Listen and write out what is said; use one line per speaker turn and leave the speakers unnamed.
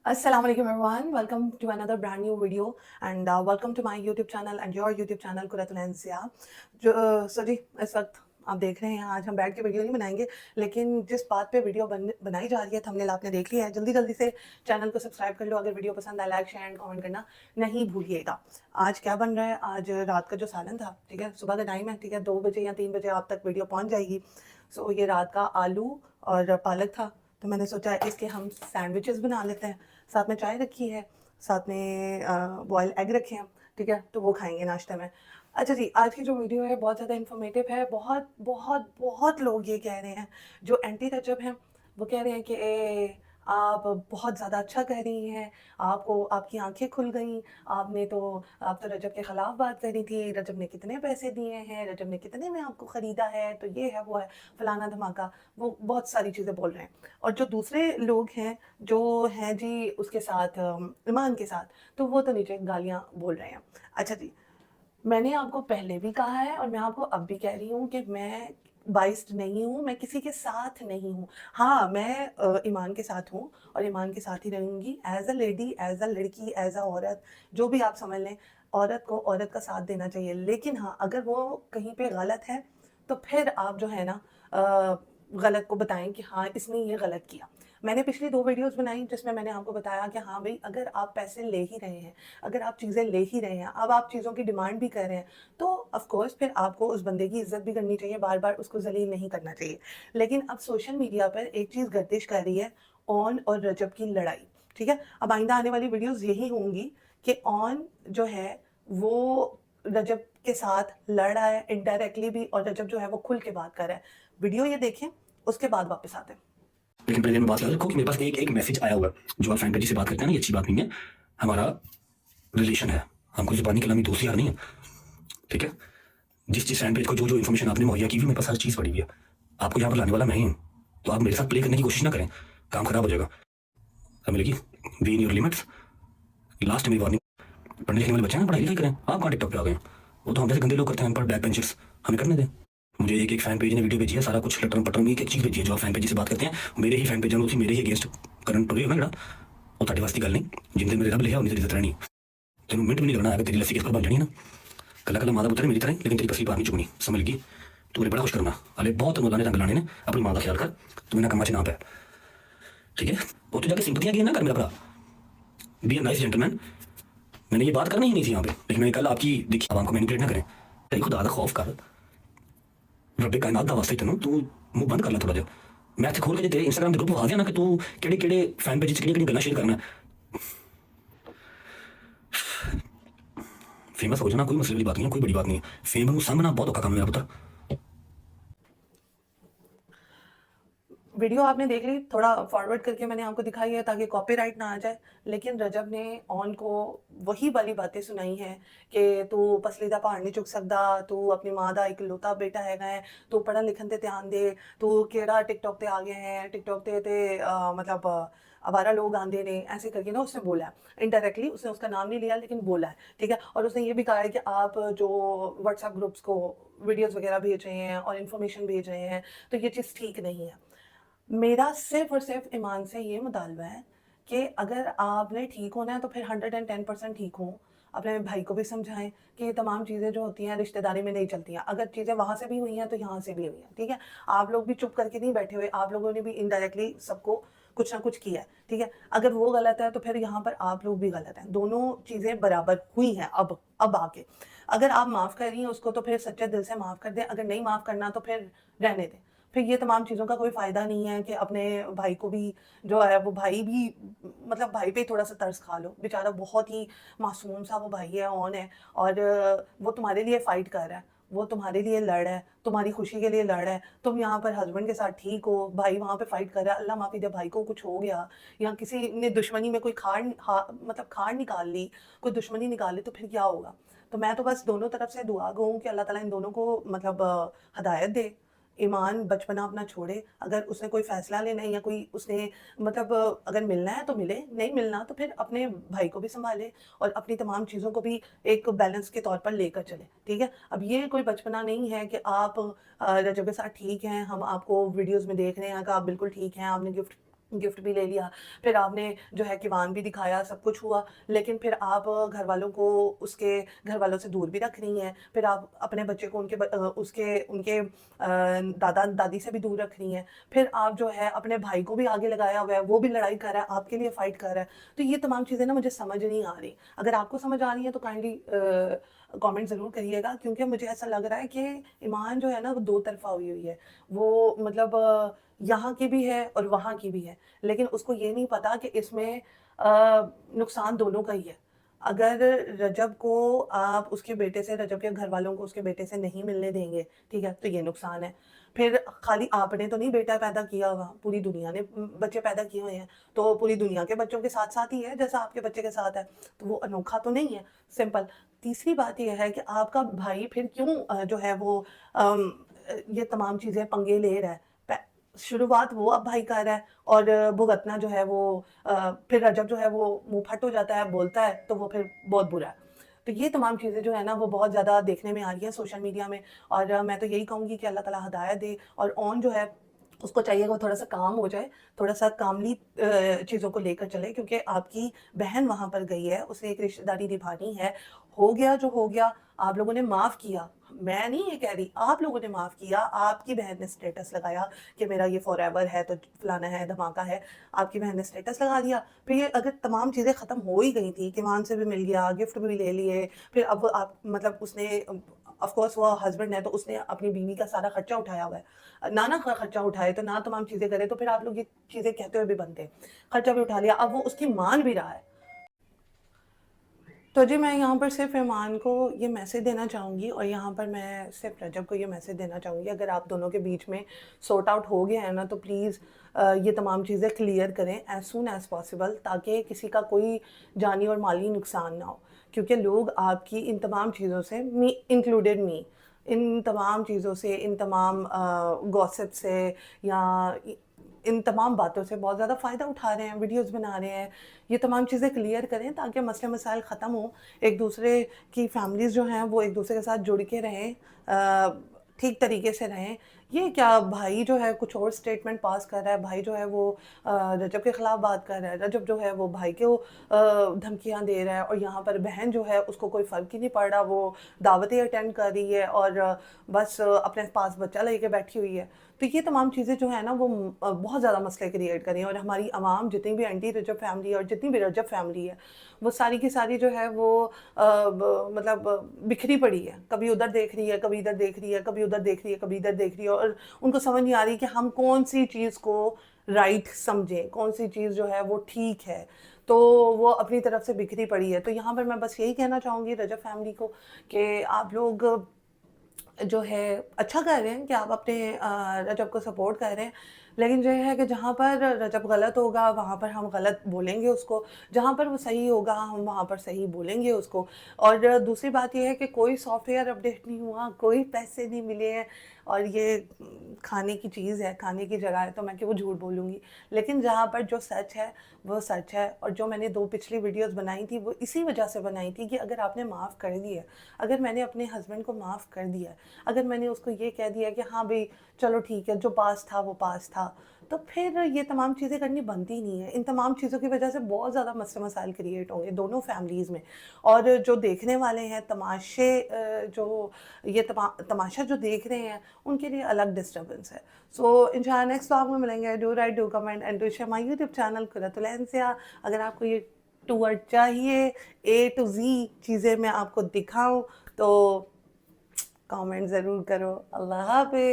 Assalamu alaikum everyone. Welcome to another brand new video and welcome to my YouTube channel and your YouTube channel कुरैतुल अंसिया। सो जी इस वक्त आप देख रहे हैं, आज हम बैठ के वीडियो नहीं बनाएंगे, लेकिन जिस बात पे वीडियो बनाई जा रही है थंबनेल आपने देख लिया है। जल्दी जल्दी से चैनल को सब्सक्राइब कर लो। अगर वीडियो पसंद आए लाइक शेयर एंड कमेंट करना नहीं भूलिएगा। आज क्या बन रहा है, आज रात का जो सालन था, ठीक है, सुबह का टाइम है, ठीक है, 2 बजे या 3 बजे आप तक वीडियो पहुँच जाएगी। सो ये रात का आलू और पालक था, तो मैंने सोचा इसके हम सैंडविचेस बना लेते हैं। साथ में चाय रखी है, साथ में बॉयल एग रखे हैं, ठीक है, तो वो खाएंगे नाश्ते में। अच्छा जी, आज की जो वीडियो है बहुत ज़्यादा इन्फॉर्मेटिव है। बहुत बहुत बहुत लोग ये कह रहे हैं, जो एंटी रजब हैं वो कह रहे हैं कि आप बहुत ज़्यादा अच्छा कह रही हैं, आपको आपकी आंखें खुल गई, आप तो रजब के ख़िलाफ़ बात कर रही थी, रजब ने कितने पैसे दिए हैं, रजब ने कितने में आपको ख़रीदा है, तो ये है वो है फलाना धमाका, वो बहुत सारी चीज़ें बोल रहे हैं। और जो दूसरे लोग हैं जो हैं जी उसके साथ ईमान के साथ, तो वो तो नीचे गालियाँ बोल रहे हैं। अच्छा जी, मैंने आपको पहले भी कहा है और मैं आपको अब भी कह रही हूँ कि मैं बाइस्ड नहीं हूँ, मैं किसी के साथ नहीं हूँ। हाँ, मैं ईमान के साथ हूँ और ईमान के साथ ही रहूँगी as a lady, as a लड़की, एज़ अ औरत, जो भी आप समझ लें। औरत को औरत का साथ देना चाहिए। लेकिन हाँ, अगर वो कहीं पे गलत है, तो फिर आप जो है ना गलत को बताएँ कि हाँ, इसने ये गलत किया। मैंने पिछली 2 वीडियोज़ बनाई जिसमें मैंने आपको बताया कि हाँ भई, अगर आप पैसे ले ही रहे हैं, अगर आप चीज़ें ले ही रहे हैं, अब आप चीज़ों की डिमांड भी कर रहे हैं, तो ऑफ़ कोर्स फिर आपको उस बंदे की इज़्ज़त भी करनी चाहिए, बार-बार उसको ज़लील नहीं करना चाहिए। लेकिन अब सोशल मीडिया पर एक चीज़ गर्दिश कर रही है, ओन और रजब की लड़ाई, ठीक है? अब आइंदा आने वाली वीडियोज़ यही होंगी कि ओन जो है वो रजब के साथ लड़ रहा है इनडायरेक्टली भी, और रजब जो है वो खुल के बात कर रहा है। वीडियो ये देखें, उसके बाद वापस आते हैं।
लेकिन पहले मैं बात कर रखो कि मेरे पास एक मैसेज आया हुआ है। जो आप फैन पेज से बात करते हैं ना, ये अच्छी बात नहीं है। हमारा रिलेशन है, हम कोई ज़ुबानी कलामी दोस्त यार नहीं है, ठीक है? जिस फैन पेज को जो इन्फॉर्मेशन आपने मुहैया की हुई, मेरे पास हर चीज़ पड़ी हुई है। आपको यहाँ पर लाने वाला मैं ही हूँ, तो आप मेरे साथ प्ले करने की कोशिश ना करें, काम खराब हो जाएगा। अब मिलेगी be in your limits. Last मेरी वार्निंग, पढ़ने लिखने वाले बच्चे हैं, पढ़ाई लिखाई करें। आप कहाँ टिकटॉक पे आ गए? वो तो हम जैसे गंदे लोग करते हैं, अनपढ़ बैक बेंचर्स, हमें करने दें। मुझे एक फैन पेज ने वीडियो भेजी है, सारा कुछ लटरम पटरम एक चीज़ भेजी है। जो आप फैन पेज से बात करते हैं, मेरे ही फैन पेज में मेरे ही अगेंस्ट करंट टुरे होगा। और ਤੁਹਾਡੇ ਵਾਸਤੇ ਗੱਲ ਨਹੀਂ, ਜਿੰਦੇ ਮੇਰੇ ਰੱਬ ਲਿਖਿਆ ਉਹਨੇ ਤੇਰੀ ਇੱਜ਼ਤ ਰਹਿਣੀ। ਤੈਨੂੰ ਮਿੰਟ ਵੀ ਨਹੀਂ ਲੱਗਣਾ ਹੈਗਾ, तेरी लस्सी किस पर बन जानी है ना। कला कला मादा पुत्र है मेरी तरह, लेकिन तेरी पसली बात नहीं चुगनी, समझ लगी? तू मेरे बड़ा खुश करना, अरे बहुत मौला ने रंग लाने ने, अपनी माँ का ख्याल कर, तू इन्हें कमा च ना पै, ठीक है? वो तो जाके सिंपतियाँ की ना कर मेरा भरा, बी ए नाइस जेंटलमैन। मैंने ये बात करनी ही नहीं थी यहाँ पे, लेकिन मैंने कल आपकी देखी। अब आपको मैनिपुलेट ना करें, तेरी खुदा का खौफ कर, रब्बे कायनात का वास्ते तेनों, तू मुंह बंद कर ला थोड़ा जा। मैं इत्थे खोल के तेरे इंस्टाग्राम के ग्रुप विखा दिया ना कि तू केड़े केड़े फैन पेज च केड़ियां गल्लां शेयर करना। फेमस हो जाना कोई मसले वाली बात नहीं है, कोई बड़ी बात नहीं है। फेम को सामना बहुत औखा काम है मेरा पुत्र।
वीडियो आपने देख ली, थोड़ा फॉरवर्ड करके मैंने आपको दिखाई है ताकि कॉपीराइट ना आ जाए। लेकिन रजब ने ऑन को वही वाली बातें सुनाई हैं कि तू पसलीदा पहाड़ नहीं चुक सकता, तू अपनी माँ का इकलौता बेटा हैगा है, तू पढ़न लिखन ते ध्यान दे, तू केड़ा टिकटॉक ते आ गए हैं, टिकटॉक ते मतलब आवारा लोग आंदे ने, ऐसे करके ना उसने बोला है। इनडायरेक्टली उसने उसका नाम नहीं लिया लेकिन बोला है, ठीक है। और उसने ये भी कहा है कि आप जो व्हाट्सएप ग्रुप्स को वीडियोज़ वगैरह भेज रहे हैं और इन्फॉर्मेशन भेज रहे हैं, तो ये चीज़ ठीक नहीं है। मेरा सिर्फ़ और सिर्फ़ ईमान से ये मुतालबा है कि अगर आपने ठीक होना है तो फिर 110% ठीक हो। अपने भाई को भी समझाएँ कि ये तमाम चीज़ें जो होती हैं रिश्तेदारी में नहीं चलती हैं। अगर चीज़ें वहाँ से भी हुई हैं तो यहाँ से भी हुई हैं, ठीक है? आप लोग भी चुप करके नहीं बैठे हुए, आप लोगों ने भी इनडायरेक्टली सबको कुछ ना कुछ किया है, ठीक है? अगर वो गलत है तो फिर यहाँ पर आप लोग भी गलत हैं। दोनों चीज़ें बराबर हुई हैं अब आके। अगर आप माफ़ कर रही हैं उसको तो फिर सच्चे दिल से माफ़ कर दें, अगर नहीं माफ़ करना तो फिर रहने दें। फिर ये तमाम चीज़ों का कोई फ़ायदा नहीं है कि अपने भाई को भी जो है वो भाई भी मतलब भाई पे थोड़ा-सा तरस खा लो। बेचारा बहुत ही मासूम सा वो भाई है, ऑन है, और वो तुम्हारे लिए फ़ाइट कर रहा है, वो तुम्हारे लिए लड़ रहा है, तुम्हारी खुशी के लिए लड़ रहा है। तुम यहाँ पर हस्बैंड के साथ ठीक हो, भाई वहाँ पे फ़ाइट कर रहा है। अल्लाह माफ़ी दे, भाई को कुछ हो गया या किसी ने दुश्मनी में कोई खार निकाल ली, कोई दुश्मनी निकाल ली तो फिर क्या होगा? तो मैं तो बस दोनों तरफ से दुआ गो हूँ कि अल्लाह ताला इन दोनों को मतलब हिदायत दे। ईमान बचपना अपना छोड़े, अगर उसने कोई फ़ैसला लेना है या कोई उसने मतलब अगर मिलना है तो मिले, नहीं मिलना तो फिर अपने भाई को भी सँभाले और अपनी तमाम चीज़ों को भी एक बैलेंस के तौर पर लेकर चले, ठीक है? अब ये कोई बचपना नहीं है कि आप रजब के साथ ठीक हैं, हम आपको वीडियोज़ में देख रहे हैं कि आप बिल्कुल ठीक हैं, आपने गिफ्ट गिफ्ट भी ले लिया, फिर आपने जो है कीवान भी दिखाया, सब कुछ हुआ, लेकिन फिर आप घर वालों को उसके घर वालों से दूर भी रख रही हैं, फिर आप अपने बच्चे को उनके दादा-दादी से भी दूर रख रही हैं, फिर आप जो है अपने भाई को भी आगे लगाया हुआ है, वो भी लड़ाई कर रहा है, आपके लिए फ़ाइट कर रहा है। तो ये तमाम चीज़ें ना मुझे समझ नहीं आ रही। अगर आपको समझ आ रही हैं तो काइंडली कमेंट ज़रूर करिएगा, क्योंकि मुझे ऐसा लग रहा है कि ईमान जो है ना वो दो तरफ़ा हुई हुई है। वो मतलब यहाँ की भी है और वहाँ की भी है। लेकिन उसको ये नहीं पता कि इसमें नुकसान दोनों का ही है। अगर रजब को आप उसके बेटे से रजब के घरवालों को उसके बेटे से नहीं मिलने देंगे, ठीक है? तो ये नुकसान है। फिर खाली आपने तो नहीं बेटा पैदा किया हुआ, पूरी दुनिया ने बच्चे पैदा किए हुए हैं, तो पूरी दुनिया के बच्चों के साथ-साथ ही है, जैसा आपके बच्चे के साथ है। तो वो अनोखा तो नहीं है, सिंपल। तीसरी बात ये है कि आपका भाई फिर क्यों जो है वो ये तमाम चीज़ें पंगे ले रहा है। पै शुरुआत वो अब भाई कर रहा है और भुगतना जो है वो फिर रजब जो है वो मुँह फट हो जाता है, बोलता है तो वो फिर बहुत बुरा है। तो ये तमाम चीज़ें जो है ना वो बहुत ज़्यादा देखने में आ रही हैं सोशल मीडिया में, और मैं तो यही कहूँगी कि अल्लाह ताला हिदायत दे, और ऑन जो है उसको चाहिए वो थोड़ा-सा काम हो जाए, थोड़ा-सा कामली चीज़ों को लेकर चले, क्योंकि आपकी बहन वहाँ पर गई है, उसे एक रिश्तेदारी निभानी है। हो गया जो हो गया, आप लोगों ने माफ़ किया। मैं नहीं ये कह रही, आप लोगों ने माफ़ किया, आपकी बहन ने स्टेटस लगाया कि मेरा ये फॉरएवर है, तो फलाना है, धमाका है, आपकी बहन ने स्टेटस लगा दिया। फिर ये अगर तमाम चीज़ें ख़त्म हो ही गई थी, ईमान से भी मिल गया, गिफ्ट भी ले लिए, फिर अब आप मतलब उसने ऑफ़ कोर्स वो हस्बैंड है, तो उसने अपनी बीवी का सारा खर्चा उठाया हुआ है। ना खर्चा उठाए तो ना तमाम चीज़ें करे, तो फिर आप लोग ये चीज़ें कहते हुए भी बनते। खर्चा भी उठा लिया, अब वो उसकी मान भी रहा है। तो जी, मैं यहाँ पर सिर्फ़ ईमान को ये मैसेज देना चाहूँगी, और यहाँ पर मैं सिर्फ़ रजब को ये मैसेज देना चाहूँगी, अगर आप दोनों के बीच में सॉर्ट आउट हो गया है ना, तो प्लीज़ ये तमाम चीज़ें क्लियर करें एज़ सून एज़ पॉसिबल, ताकि किसी का कोई जानी और माली नुकसान ना हो। क्योंकि लोग आपकी इन तमाम चीज़ों से, मी, इन तमाम चीज़ों से, इन तमाम गॉसिप से, या इन तमाम बातों से बहुत ज़्यादा फ़ायदा उठा रहे हैं, वीडियोज़ बना रहे हैं। ये तमाम चीज़ें क्लियर करें ताकि मसले मसाइल ख़त्म हों, एक-दूसरे की फैमिलीज़ जो हैं वो एक-दूसरे के साथ जुड़ के रहें, ठीक तरीके से रहें। ये क्या, भाई जो है कुछ और स्टेटमेंट पास कर रहा है, भाई जो है वो रजब के ख़िलाफ़ बात कर रहा है, रजब जो है वो भाई को धमकियाँ दे रहा है, और यहाँ पर बहन जो है उसको कोई फ़र्क ही नहीं पड़ रहा, वो दावतें अटेंड कर रही है और बस अपने पास बच्चा लेके बैठी हुई है। तो ये तमाम चीज़ें जो है ना वो बहुत ज़्यादा मसले क्रिएट कर रही हैं, और हमारी आवाम जितनी भी एंटी रजब फैमिली है और जितनी भी रजब फैमिली है, वो सारी की सारी जो है वो मतलब बिखरी पड़ी है, कभी उधर देख रही है, कभी इधर देख रही है, कभी उधर देख रही है, कभी इधर देख रही है, और उनको समझ नहीं आ रही कि हम कौन सी चीज़ को राइट समझें, कौन सी चीज़ जो है वो ठीक है। तो वो अपनी तरफ से बिखरी पड़ी है। तो यहाँ पर मैं बस यही कहना चाहूँगी रजब फैमिली को कि आप लोग जो है अच्छा कर रहे हैं कि आप अपने रजब को सपोर्ट कर रहे हैं। लेकिन जो है कि जहाँ पर रजब गलत होगा वहाँ पर हम गलत बोलेंगे उसको, जहाँ पर वो सही होगा हम वहाँ पर सही बोलेंगे उसको। और दूसरी बात ये है कि कोई सॉफ्टवेयर अपडेट नहीं हुआ, कोई पैसे नहीं मिले हैं, और ये खाने की चीज़ है, खाने की जगह है, तो मैं क्यों झूठ बोलूँगी। लेकिन जहाँ पर जो सच है वो सच है, और जो मैंने 2 पिछली वीडियोज़ बनाई थी वो इसी वजह से बनाई थी कि अगर आपने माफ़ कर दिया, अगर मैंने अपने हस्बैंड को माफ़ कर दिया, अगर मैंने उसको ये कह दिया कि हाँ भई चलो ठीक है, जो पास था वो पास था, तो फिर ये तमाम चीज़ें करनी बनती नहीं है। इन तमाम चीज़ों की वजह से बहुत ज़्यादा मसले मसाइल क्रिएट होंगे दोनों फैमिलीज़ में, और जो देखने वाले हैं तमाशे, जो ये तमाशा जो देख रहे हैं उनके लिए अलग डिस्टर्बेंस है। सो इंशाल्लाह नेक्स्ट व्लॉग में मिलेंगे। Do write, do comment and do share my YouTube channel Qurratul Insia. अगर आपको ये टूर चाहिए, ए टू ज़ी चीज़ें मैं आपको दिखाऊँ, तो कमेंट ज़रूर करो। अल्लाह हाफ़िज़।